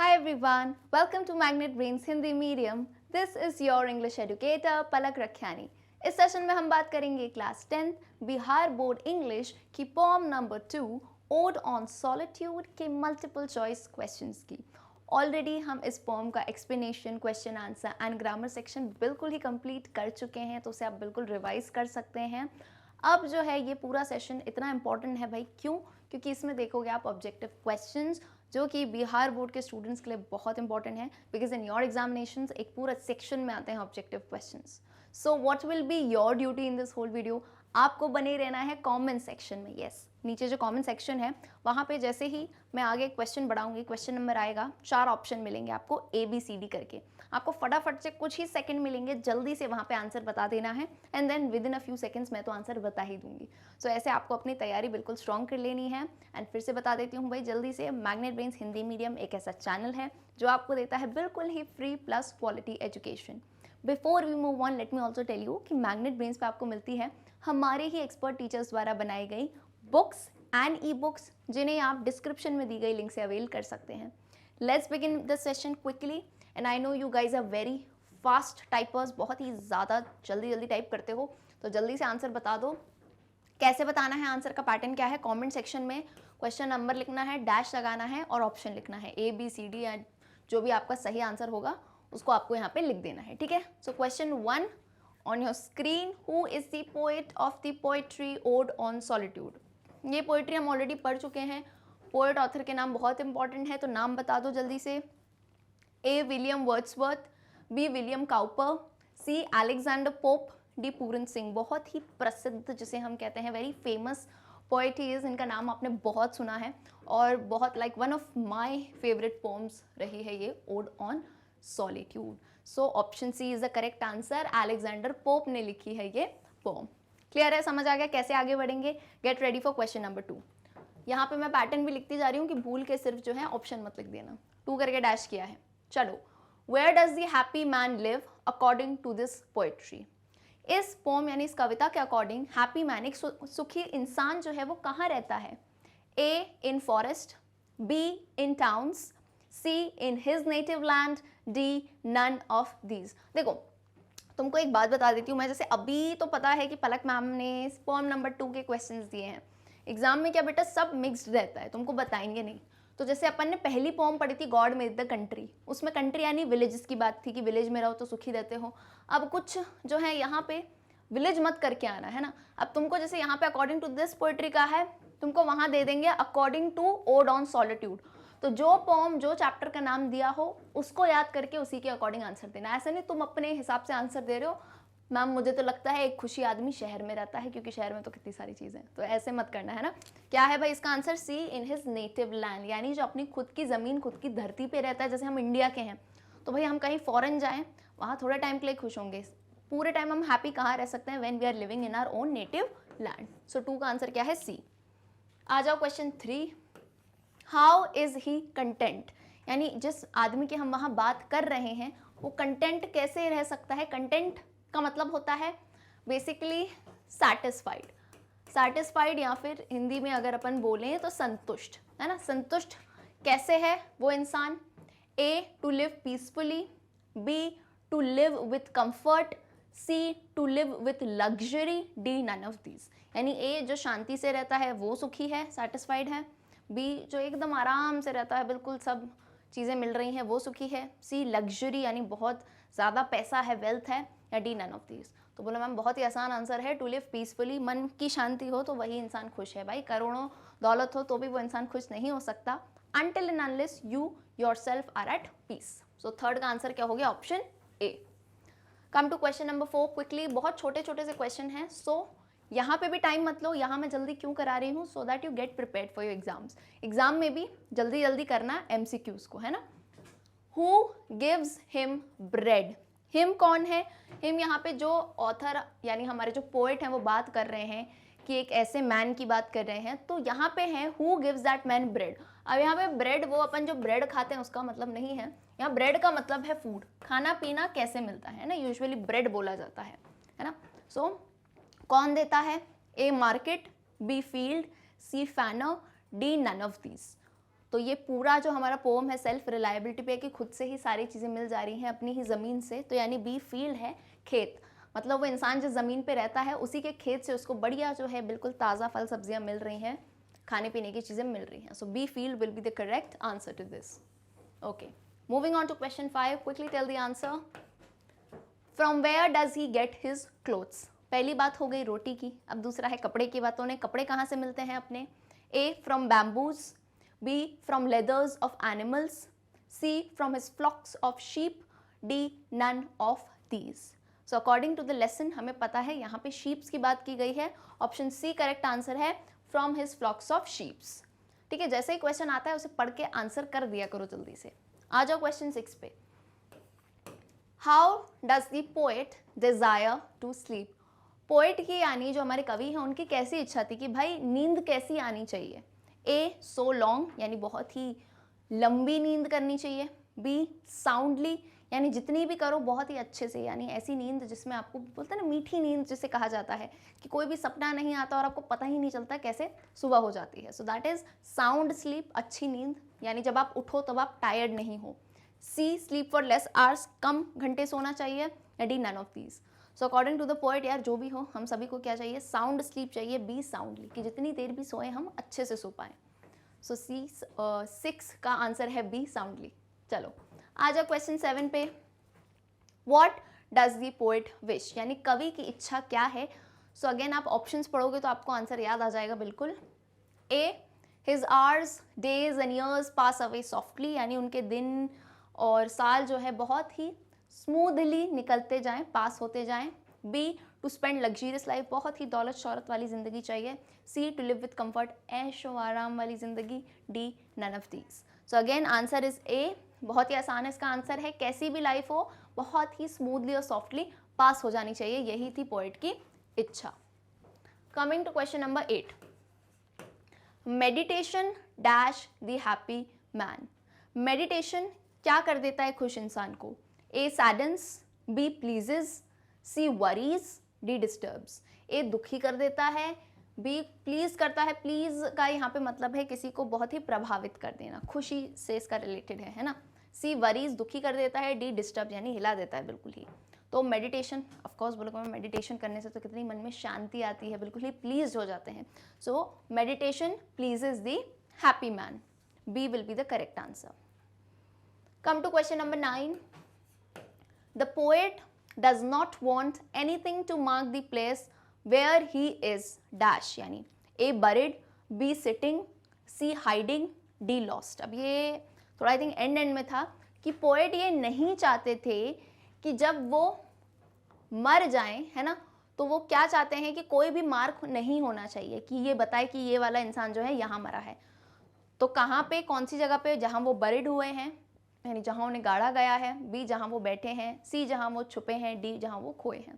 Hi everyone, welcome to Magnet Brains Hindi Medium. This is your English educator पलक रखियानी. इस session में हम बात करेंगे class 10th Bihar board English की poem number 2 ode on solitude के multiple choice questions की. Already हम इस पोम का explanation, question answer and grammar section बिल्कुल ही कंप्लीट कर चुके हैं, तो उसे आप बिल्कुल रिवाइज कर सकते हैं. अब जो है ये पूरा सेशन इतना इंपॉर्टेंट है भाई, क्यों? क्योंकि इसमें देखोगे आप ऑब्जेक्टिव क्वेश्चंस जो कि बिहार बोर्ड के स्टूडेंट्स के लिए बहुत इंपॉर्टेंट है, बिकॉज इन योर एग्जामिनेशंस एक पूरा सेक्शन में आते हैं objective questions. So what will be your duty in this whole video? आपको बने रहना है कमेंट सेक्शन में. यस, नीचे जो कमेंट सेक्शन है वहाँ पे जैसे ही मैं आगे क्वेश्चन बढ़ाऊंगी, क्वेश्चन नंबर आएगा, 4 ऑप्शन मिलेंगे आपको ABCD करके. आपको फटाफट से कुछ ही सेकंड मिलेंगे, जल्दी से वहाँ पे आंसर बता देना है and then within a few seconds मैं तो आंसर बता ही दूंगी. सो ऐसे आपको अपनी तैयारी बिल्कुल स्ट्रॉन्ग कर लेनी है. एंड फिर से बता देती हूँ भाई जल्दी से, मैग्नेट ब्रेन्स हिंदी मीडियम एक ऐसा चैनल है जो आपको देता है बिल्कुल ही free plus quality education. Before we move on, let me also tell you कि मैग्नेट ब्रेन्स पे आपको मिलती है हमारे ही एक्सपर्ट टीचर्स द्वारा बनाई गई बुक्स एंड ई बुक्स, जिन्हें आप डिस्क्रिप्शन में दी गई लिंक से अवेल कर सकते हैं. Let's begin the session quickly. And I know you guys are very fast typers, बहुत ही ज़्यादा जल्दी टाइप करते हो, तो जल्दी से आंसर बता दो. कैसे बताना है, आंसर का पैटर्न क्या है? कमेंट सेक्शन में क्वेश्चन नंबर लिखना है, डैश लगाना है और ऑप्शन लिखना है ABCD, एंड जो भी आपका सही आंसर होगा उसको आपको यहाँ पे लिख देना है. ठीक है. So question 1 on your screen, who is the poet of the poetry odd on solitude? ये पोएट्री हम ऑलरेडी पढ़ चुके हैं. पोएट ऑथर के नाम बहुत इंपॉर्टेंट है, तो नाम बता दो जल्दी से. A William Wordsworth, B William Cowper, C Alexander pope, D Puran Singh. बहुत ही प्रसिद्ध, जिसे हम कहते हैं very famous poet he is. इनका नाम आपने बहुत सुना है और बहुत like one of my favourite poems रही है ये odd on solitude. So option C is the correct answer. Alexander pope ने लिखी है ये पोम. क्लियर है? समझ आ गया कैसे आगे बढ़ेंगे? Get ready for question number 2. यहाँ पे मैं पैटर्न भी लिखती जा रही हूँ कि भूल के सिर्फ जो है ऑप्शन मत लिख देना. 2 करके डैश किया है. चलो, where does the happy man live according to this poetry? इस पोम यानी इस कविता के अकॉर्डिंग हैप्पी मैन, एक सुखी इंसान जो है वो कहाँ रहता है? A in forest, B in towns, C in his native land, D none of these. देखो तुमको एक बात बता देती हूँ मैं, जैसे अभी तो पता है कि पलक मैम ने पोम नंबर 2 के क्वेश्चंस दिए हैं. एग्जाम में क्या बेटा सब मिक्स्ड रहता है, तुमको बताएंगे नहीं. तो जैसे अपन ने पहली पोम पढ़ी थी गॉड मेड द कंट्री, उसमें कंट्री यानी विलेजेस की बात थी कि विलेज में रहो तो सुखी रहते हो. अब कुछ जो है यहाँ पे विलेज मत करके आना है ना. अब तुमको जैसे यहाँ पे अकॉर्डिंग टू दिस पोएट्री का है, तुमको वहाँ दे देंगे according to ode on solitude. तो जो पोम जो चैप्टर का नाम दिया हो उसको याद करके उसी के अकॉर्डिंग आंसर देना. ऐसा नहीं तुम अपने हिसाब से आंसर दे रहे हो. मैम मुझे तो लगता है एक खुशी आदमी शहर में रहता है, क्योंकि शहर में तो कितनी सारी चीज़ें हैं, तो ऐसे मत करना है ना. क्या है भाई इसका answer? C in his native land, यानी जो अपनी खुद की ज़मीन, खुद की धरती पे रहता है. जैसे हम इंडिया के हैं तो भाई हम कहीं फॉरेन जाएं, वहाँ थोड़े टाइम के लिए खुश होंगे, पूरे टाइम हम हैप्पी कहाँ रह सकते हैं? When we are living in our own native land. So 2 का आंसर क्या है? C. आ जाओ question 3. How is he content, यानी जिस आदमी की हम वहाँ बात कर रहे हैं वो कंटेंट कैसे रह सकता है? कंटेंट का मतलब होता है बेसिकली सैटिस्फाइड. सैटिस्फाइड या फिर हिंदी में अगर अपन बोलें तो संतुष्ट, है ना. संतुष्ट कैसे है वो इंसान? A to live peacefully, B to live with comfort, C to live with luxury, D none of these. यानी A जो शांति से रहता है वो सुखी है, सैटिस्फाइड है. B जो एकदम आराम से रहता है, बिल्कुल सब चीज़ें मिल रही हैं, वो सुखी है. C लग्जरी यानी बहुत ज़्यादा पैसा है, वेल्थ है, या D नन ऑफ दीज. तो बोला मैम बहुत ही आसान आंसर है, टू लिव पीसफुली. मन की शांति हो तो वही इंसान खुश है. भाई करोड़ों दौलत हो तो भी वो इंसान खुश नहीं हो सकता until and unless you yourself are at peace. So 3rd का आंसर क्या हो गया? Option A. Come to question number 4 quickly. बहुत छोटे छोटे से क्वेश्चन हैं, सो यहाँ पे भी टाइम मत लो. यहाँ मैं जल्दी क्यों करा रही हूँ? So that you get prepared for your exams. Exam में भी जल्दी करना MCQs को, है ना. Who gives him bread? Him कौन है? हिम यहाँ पे जो ऑथर यानी हमारे जो पोएट हैं वो बात कर रहे हैं कि एक ऐसे मैन की बात कर रहे हैं, तो यहाँ पे है who gives that man bread. अब यहाँ पे ब्रेड वो अपन जो ब्रेड खाते हैं उसका मतलब नहीं है. यहाँ ब्रेड का मतलब है फूड, खाना पीना कैसे मिलता है ना. यूजुअली ब्रेड बोला जाता है ना. सो कौन देता है? A market, B field, C farmer, D none of these. तो ये पूरा जो हमारा पोम है सेल्फ रिलायबिलिटी पे कि खुद से ही सारी चीज़ें मिल जा रही हैं अपनी ही ज़मीन से, तो यानी बी फील्ड है खेत, मतलब वो इंसान जिस ज़मीन पे रहता है उसी के खेत से उसको बढ़िया जो है बिल्कुल ताज़ा फल सब्जियां मिल रही हैं, खाने पीने की चीज़ें मिल रही हैं. So B field will be the correct answer to this. Okay, moving on to question 5. Quickly tell the answer. From where does he get his clothes. पहली बात हो गई रोटी की, अब दूसरा है कपड़े की बातों ने. कपड़े कहाँ से मिलते हैं अपने? A from bamboos, B from leathers of animals, C from his flocks of sheep, D none of these. So according to the lesson हमें पता है यहाँ पे शीप्स की बात की गई है. ऑप्शन सी करेक्ट आंसर है, from his flocks of sheeps. ठीक है, जैसे ही क्वेश्चन आता है उसे पढ़ के आंसर कर दिया करो जल्दी से. आ जाओ क्वेश्चन 6 पे. How does the poet desire to sleep. Poet की यानी जो हमारे कवि हैं उनकी कैसी इच्छा थी कि भाई नींद कैसी आनी चाहिए? ए सो लॉन्ग यानी बहुत ही लंबी नींद करनी चाहिए. बी साउंडली यानी जितनी भी करो बहुत ही अच्छे से, यानी ऐसी नींद जिसमें आपको बोलते हैं ना मीठी नींद जिसे कहा जाता है कि कोई भी सपना नहीं आता और आपको पता ही नहीं चलता कैसे सुबह हो जाती है. So that is sound sleep, अच्छी नींद, यानी जब आप उठो तब आप टायर्ड नहीं हो. C sleep for less hours, कम घंटे सोना चाहिए. D none of these. So according to the poet यार जो भी हो हम सभी को क्या चाहिए? साउंड स्लीप चाहिए. बी साउंडली, कि जितनी देर भी सोए हम अच्छे से सो पाएँ. सो सी 6 का आंसर है बी साउंडली. चलो आ जाओ क्वेश्चन 7 पे. What does the poet wish, यानी कवि की इच्छा क्या है? सो अगेन आप ऑप्शंस पढ़ोगे तो आपको आंसर याद आ जाएगा बिल्कुल. A his hours days and years pass away softly, यानी उनके दिन और साल जो है बहुत ही स्मूथली निकलते जाएं, पास होते जाएं. B to spend luxurious life, बहुत ही दौलत शौहरत वाली ज़िंदगी चाहिए. C to live with comfort, ऐशो आराम वाली ज़िंदगी. D none of these. So again answer is A. बहुत ही आसान है इसका आंसर है कैसी भी लाइफ हो बहुत ही स्मूथली और सॉफ्टली पास हो जानी चाहिए, यही थी पोएट की इच्छा. Coming to question number 8. Meditation dash the happy man. Meditation क्या कर देता है खुश इंसान को? A saddens, B pleases, C worries, D disturbs. A दुखी कर देता है, बी प्लीज करता है. प्लीज का यहाँ पे मतलब है किसी को बहुत ही प्रभावित कर देना, खुशी से इसका रिलेटेड है ना. सी वरीज दुखी कर देता है. डी डिस्टर्ब यानी हिला देता है बिल्कुल ही. तो मेडिटेशन ऑफ कोर्स बोलोगे मैं मेडिटेशन करने से तो कितनी मन में शांति आती है, बिल्कुल ही प्लीज हो जाते हैं. So meditation pleases the happy man. B will be the correct answer. Come to question number 9. The poet does not want anything to mark the place where he is dash, यानी A buried, B sitting, C hiding, D lost. अब ये थोड़ा I think and में था कि poet ये नहीं चाहते थे कि जब वो मर जाएं, है ना, तो वो क्या चाहते हैं कि कोई भी मार्क नहीं होना चाहिए कि ये बताए कि ये वाला इंसान जो है यहाँ मरा है. तो कहाँ पे, कौन सी जगह पे? जहाँ वो बरिड हुए हैं यानी जहाँ उन्हें गाड़ा गया है. बी जहाँ वो बैठे हैं, सी जहाँ वो छुपे हैं, डी जहाँ वो खोए हैं.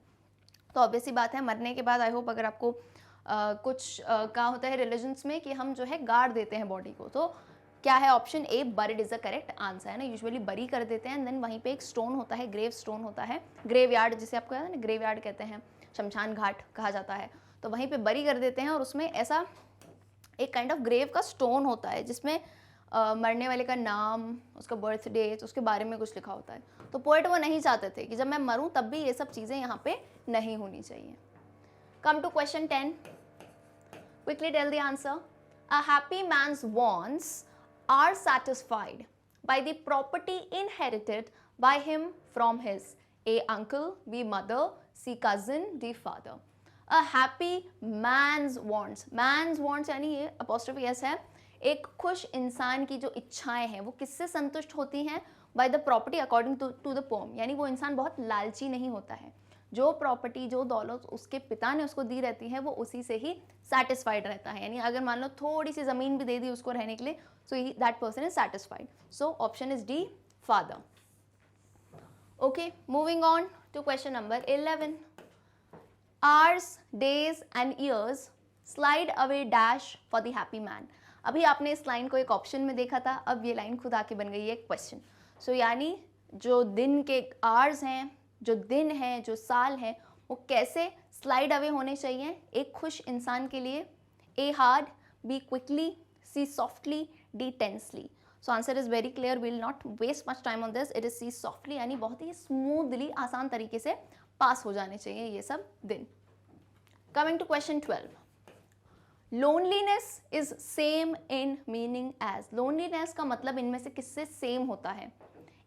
तो ऑब्वियसली बात है मरने के बाद आई होप अगर आपको कुछ क्या होता है रिलीजन्स में कि हम जो है गाड़ देते हैं बॉडी को, तो क्या है? Option A buried is the correct answer है ना. यूजुअली बरी कर देते हैं, देन वहीं पे एक स्टोन होता है, ग्रेव स्टोन होता है, ग्रेव यार्ड जिसे आपको याद है ना, ग्रेव यार्ड कहते हैं, शमशान घाट कहा जाता है. तो वहीं पे बरी कर देते हैं और उसमें ऐसा एक काइंड ऑफ ग्रेव का स्टोन होता है जिसमें मरने वाले का नाम, उसका बर्थ डेट, उसके बारे में कुछ लिखा होता है. तो पोएट वो नहीं चाहते थे कि जब मैं मरूं तब भी ये सब चीज़ें यहाँ पे नहीं होनी चाहिए. Come to question 10. Quickly tell the answer. A happy man's wants are satisfied by the property inherited by him from his. A uncle, B mother, C cousin, D father. A happy man's wants, man's wants यानी ये apostrophe S है. एक खुश इंसान की जो इच्छाएं हैं वो किससे संतुष्ट होती हैं? By the property according to the poem, यानी वो इंसान बहुत लालची नहीं होता है. जो प्रॉपर्टी, जो दौलत उसके पिता ने उसको दी रहती है वो उसी से ही सेटिस्फाइड रहता है. यानी अगर मान लो थोड़ी सी ज़मीन भी दे दी उसको रहने के लिए, so that person is satisfied. So option is D father. Okay, moving on to question number 11. Hours, days and years slide away dash for the happy man. अभी आपने इस लाइन को एक ऑप्शन में देखा था, अब ये लाइन खुद आके बन गई है एक क्वेश्चन. सो यानी जो दिन के आवर्स हैं, जो दिन हैं, जो साल हैं, वो कैसे स्लाइड अवे होने चाहिए एक खुश इंसान के लिए? A hard, B quickly, C softly, D tensely. So answer is very clear, will not waste much time on this. It is C softly, यानी बहुत ही स्मूथली, आसान तरीके से पास हो जाने चाहिए ये सब दिन. Coming to question 12. Loneliness is same in meaning as. Loneliness का मतलब इनमें से किससे सेम होता है?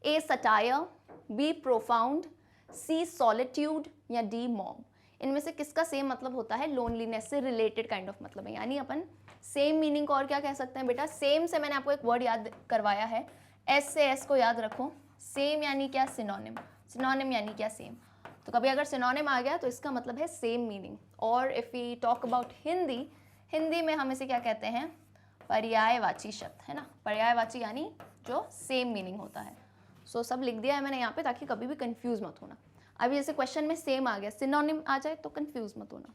A satire, B profound, C solitude या डी मॉम. इनमें से किसका सेम मतलब होता है? लोनलीनेस से रिलेटेड काइंड ऑफ मतलब है. यानी अपन सेम मीनिंग को और क्या कह सकते हैं बेटा? सेम से मैंने आपको एक वर्ड याद करवाया है, एस से एस को याद रखो. सेम यानी क्या? सिनोनिम. सिनोनिम यानी क्या? सेम. तो कभी अगर सिनोनिम आ गया तो इसका मतलब है सेम मीनिंग. और if we talk about Hindi, Hindi में हम इसे क्या कहते हैं? पर्यायवाची शब्द, है ना. पर्यायवाची यानी जो सेम मीनिंग होता है. सो सब लिख दिया है मैंने यहाँ पे ताकि कभी भी कंफ्यूज मत होना. अभी जैसे क्वेश्चन में सेम आ गया, सिनोनिम आ जाए तो कंफ्यूज मत होना.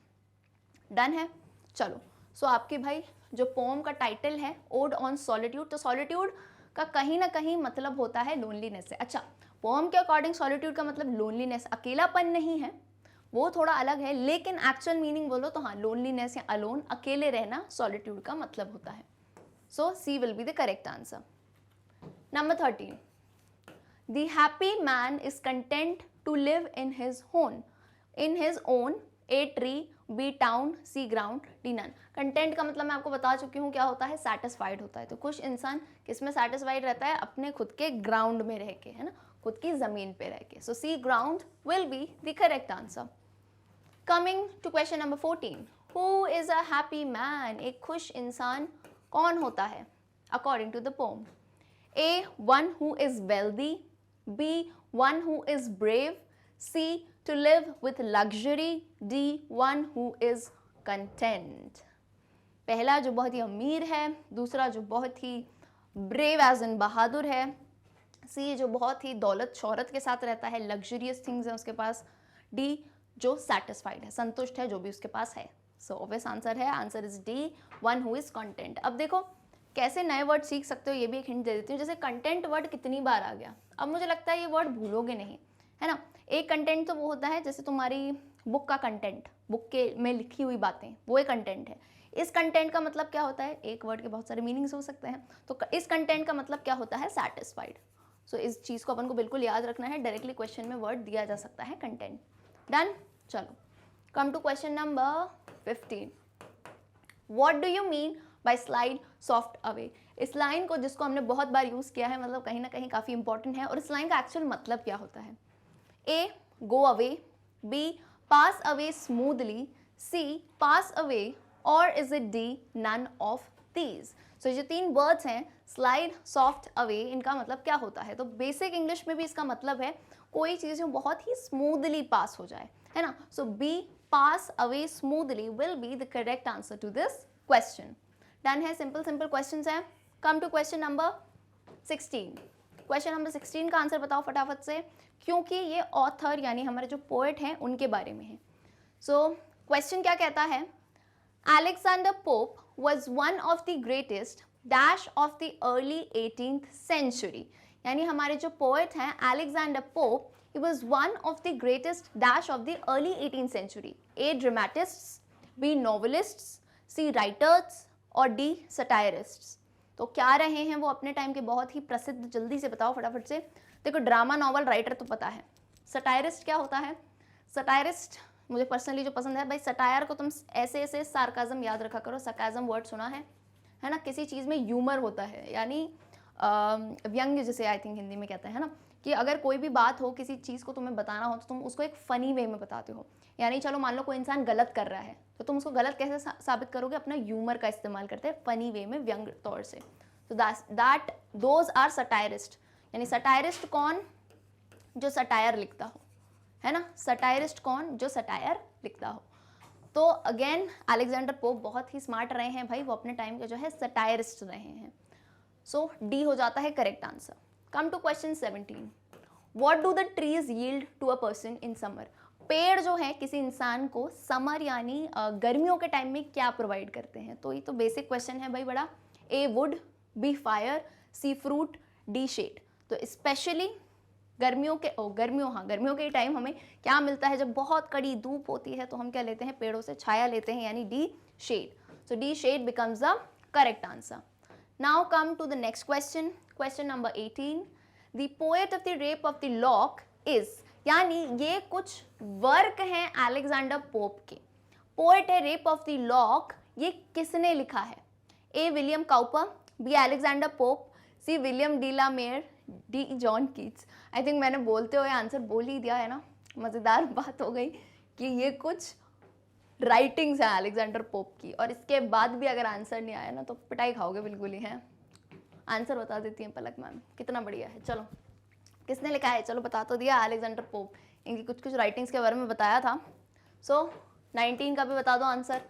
डन है? चलो. सो आपके भाई जो पोम का टाइटल है ओड ऑन सॉलिट्यूड, तो सॉलिट्यूड का कहीं ना कहीं मतलब होता है लोनलीनेस से. अच्छा, पोम के अकॉर्डिंग सॉलिट्यूड का मतलब लोनलीनेस, अकेलापन नहीं है, वो थोड़ा अलग है. लेकिन एक्चुअल मीनिंग बोलो तो हाँ, लोनलीनेस या अलोन, अकेले रहना, सॉलिट्यूड का मतलब होता है. So C will be the correct answer. Number 13. The happy man is content to live in his own, A tree, B town, C ground, D none. Content का मतलब मैं आपको बता चुकी हूँ क्या होता है? सेटिस्फाइड होता है. तो कुछ इंसान किस में सेटिस्फाइड रहता है? अपने खुद के ग्राउंड में रह के, है ना, खुद की जमीन पे रह के. So C ground will be the correct answer. Coming to question number 14. Who is a happy man? एक खुश इंसान कौन होता है according to the poem? A, one who is wealthy, B, one who is brave, C, to live with luxury, D, one who is content. पहला जो बहुत ही अमीर है, दूसरा जो बहुत ही ब्रेव एज इन बहादुर है, सी जो बहुत ही दौलत शोहरत के साथ रहता है, लग्जरियस थिंग्स हैं उसके पास, डी जो सेटिस्फाइड है, संतुष्ट है जो भी उसके पास है. सो ऑब्वियस आंसर है, answer is D, one who is content. अब देखो कैसे नए वर्ड सीख सकते हो, ये भी एक हिंट दे देती हूँ. जैसे कंटेंट वर्ड कितनी बार आ गया, अब मुझे लगता है ये वर्ड भूलोगे नहीं, है ना. एक कंटेंट तो वो होता है जैसे तुम्हारी बुक का कंटेंट, बुक के में लिखी हुई बातें, वो एक कंटेंट है. इस कंटेंट का मतलब क्या होता है? एक वर्ड के बहुत सारे मीनिंग्स हो सकते हैं. तो इस कंटेंट का मतलब क्या होता है? सेटिस्फाइड. सो इस चीज़ को अपन को बिल्कुल याद रखना है. डायरेक्टली क्वेश्चन में वर्ड दिया जा सकता है कंटेंट. डन. चलो, come to question number 15. What do you mean by slide soft away? इस लाइन को, जिसको हमने बहुत बार यूज़ किया है, मतलब कहीं ना कहीं काफ़ी इंपॉर्टेंट है. और इस लाइन का एक्चुअल मतलब क्या होता है? A, go away, B, pass away smoothly, C, pass away, और is it D, none of these? सो ये जो तीन वर्ड्स हैं, स्लाइड, सॉफ्ट, अवे, इनका मतलब क्या होता है? तो बेसिक इंग्लिश में भी इसका मतलब है कोई चीज़ जो बहुत ही स्मूथली पास हो जाए, है ना. So B, pass away smoothly, will be the correct answer to this question. Done है. सिंपल सिंपल क्वेश्चंस हैं. Come to question number 16. Question number 16 का आंसर बताओ फटाफट से, क्योंकि ये ऑथर यानी हमारे जो पोएट हैं उनके बारे में है. सो क्वेश्चन क्या कहता है? Alexander Pope was one of the greatest dash of the early 18th century. यानी हमारे जो पोएट हैं Alexander Pope, he was one of the greatest dash of the early 18th century. A, dramatists, B, novelists, C, writers और D, satirists. तो क्या रहे हैं वो अपने टाइम के बहुत ही प्रसिद्ध? जल्दी से बताओ फटाफट से. देखो, ड्रामा नॉवल राइटर तो पता है. सटायरिस्ट क्या होता है? सटायरिस्ट मुझे पर्सनली जो पसंद है भाई, सटायर को तुम ऐसे ऐसे सार्काज्म याद रखा करो. sarcasm वर्ड सुना है ना. किसी चीज़ में ह्यूमर होता है, यानी व्यंग्य, जिसे आई थिंक हिंदी में कहते हैं ना, कि अगर कोई भी बात हो, किसी चीज़ को तुम्हें बताना हो तो तुम उसको एक फ़नी वे में बताते हो. यानी चलो मान लो कोई इंसान गलत कर रहा है तो तुम उसको गलत कैसे साबित करोगे? अपना ह्यूमर का इस्तेमाल करते हैं, फ़नी वे में, व्यंग्य तौर से. तो दैट दोज आर सटायरिस्ट. यानी सटायरिस्ट कौन? जो सटायर लिखता हो, है ना. सटायरिस्ट कौन? जो सटायर लिखता हो. तो अगेन अलेक्जेंडर पोप बहुत ही स्मार्ट रहे हैं भाई, वो अपने टाइम के जो है सटायरिस्ट रहे हैं. सो डी हो जाता है correct answer. Come to question 17. What do the trees yield to a person in summer? पेड़ जो है किसी इंसान को समर यानी गर्मियों के टाइम में क्या प्रोवाइड करते हैं? तो ये तो बेसिक क्वेश्चन है भाई बड़ा. A, wood, B, fire, C, fruit, D, shade. तो स्पेशली गर्मियों के टाइम हमें क्या मिलता है? जब बहुत कड़ी धूप होती है तो हम क्या लेते हैं? पेड़ों से छाया लेते हैं, यानी D, shade. So D, shade becomes the correct answer. Now come to the next question. Question number 18. The poet of the rape of the lock is, यानी ये कुछ वर्क हैं अलेक्जेंडर पोप के. पोएट है रेप ऑफ द लॉक, ये किसने लिखा है? A William Cowper, B Alexander Pope, C William de la Mare, D John Keats. I think मैंने बोलते हुए आंसर बोल ही दिया है ना. मज़ेदार बात हो गई कि ये कुछ राइटिंग्स हैं अलेक्जेंडर पोप की, और इसके बाद भी अगर आंसर नहीं आया ना तो पिटाई खाओगे बिल्कुल ही. हैं आंसर बता देती हैं पलक मैम, कितना बढ़िया है. चलो किसने लिखा है? चलो बता तो दिया, अलेक्जेंडर पोप. इनकी कुछ कुछ राइटिंग्स के बारे में बताया था. सो 19 का भी बता दो आंसर.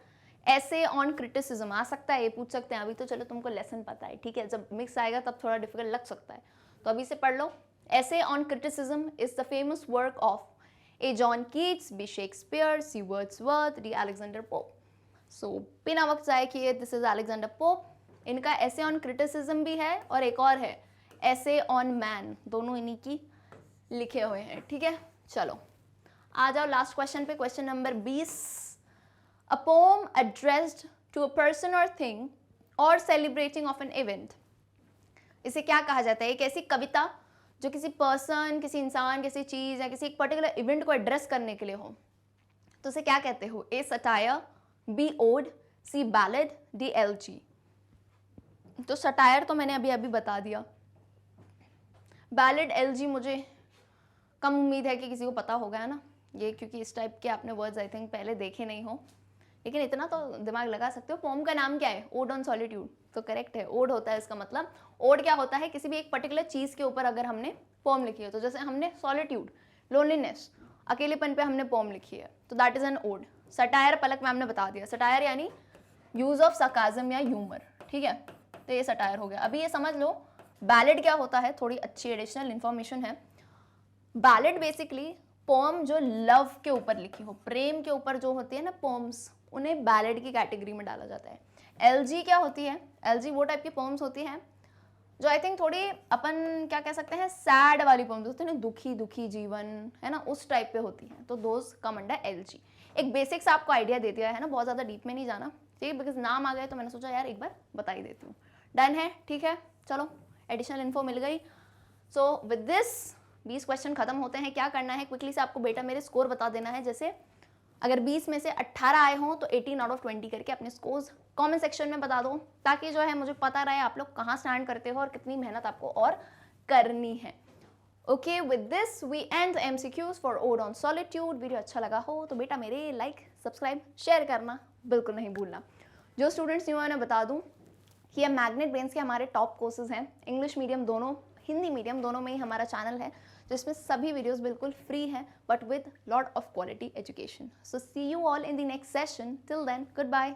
ऐसे ऑन क्रिटिसिज्म आ सकता है, ये पूछ सकते हैं. अभी तो चलो तुमको लेसन पता है, ठीक है. जब मिक्स आएगा तब थोड़ा डिफिकल्ट लग सकता है, तो अभी से पढ़ लो. Essay on criticism is the famous work of A John Keats, B Shakespeare, C Wordsworth, D Alexander Pope. सो बिना वक्त जाए किए दिस इज अलेक्जेंडर पोप. इनका ऐसे ऑन क्रिटिसिज्म भी है और एक और है ऐसे ऑन मैन, दोनों इन्हीं की लिखे हुए हैं, ठीक है. चलो आ जाओ लास्ट क्वेश्चन पे. Question number 20. A poem addressed to a person or thing or celebrating of an event. इसे क्या कहा जाता है? एक ऐसी कविता जो किसी पर्सन, किसी इंसान, किसी चीज़ या किसी एक पर्टिकुलर इवेंट को एड्रेस करने के लिए हो, तो उसे क्या कहते हो? ए सटायर, बी ओड, सी बैलेड, डी एलजी. तो सटायर तो मैंने अभी अभी बता दिया. बैलेड, एलजी मुझे कम उम्मीद है कि किसी को पता होगा, है ना ये, क्योंकि इस टाइप के आपने वर्ड्स आई थिंक पहले देखे नहीं हो, लेकिन इतना तो दिमाग लगा सकते हो. पोम का नाम क्या है? Odd on solitude. तो करेक्ट है, ओड होता है इसका मतलब. ओड क्या होता है? किसी भी एक पर्टिकुलर चीज़ के ऊपर अगर हमने पोम लिखी है, तो जैसे हमने सॉलिट्यूड, लोनलीनेस, अकेलेपन पे हमने पोम लिखी है, तो that is an ode. Satire Palak ma'am ने बता दिया. सटायर यानी यूज ऑफ sarcasm या ह्यूमर, ठीक है. तो ये सटायर हो गया. अभी ये समझ लो बैलेड क्या होता है, थोड़ी अच्छी एडिशनल इन्फॉर्मेशन है. बैलेड बेसिकली पोम जो लव के ऊपर लिखी हो, प्रेम के ऊपर जो होती है ना पोम्स, उन्हें बैलेड की कैटेगरी में डाला जाता है. एलजी क्या होती है? एलजी वो टाइप की पोम्स होती हैं जो आई थिंक थोड़ी अपन क्या कह सकते हैं, सैड वाली पोम्स होती है ना, दुखी दुखी जीवन, है ना, उस टाइप पे होती हैं. तो दोज कम अंडर एलजी. एक बेसिक्स आपको आइडिया दे दिया है ना, बहुत ज़्यादा डीप में नहीं जाना, ठीक है, बिकॉज नाम आ गए तो मैंने सोचा यार एक बार बता ही देती हूँ. डन है, ठीक है. चलो एडिशनल इन्फो मिल गई. सो विद दिस 20 क्वेश्चन खत्म होते हैं. क्या करना है क्विकली से आपको बेटा मेरे स्कोर बता देना है. जैसे अगर 20 में से 18 आए हों तो 18 आउट ऑफ 20 करके अपने स्कोर्स कमेंट सेक्शन में बता दो, ताकि जो है मुझे पता रहे आप लोग कहाँ स्टैंड करते हो और कितनी मेहनत आपको और करनी है. Okay, with this we end MCQs for ode on solitude. Video अच्छा लगा हो तो बेटा मेरे लाइक, सब्सक्राइब, शेयर करना बिल्कुल नहीं भूलना. जो स्टूडेंट्स न्यू है बता दूँ कि ये मैग्नेट ब्रेन्स के हमारे टॉप कोर्सेज हैं. इंग्लिश मीडियम दोनों, हिंदी मीडियम दोनों में ही हमारा चैनल है, जिसमें सभी वीडियोस बिल्कुल फ्री हैं, but with lot of quality education. So see you all in the next session. Till then, good bye.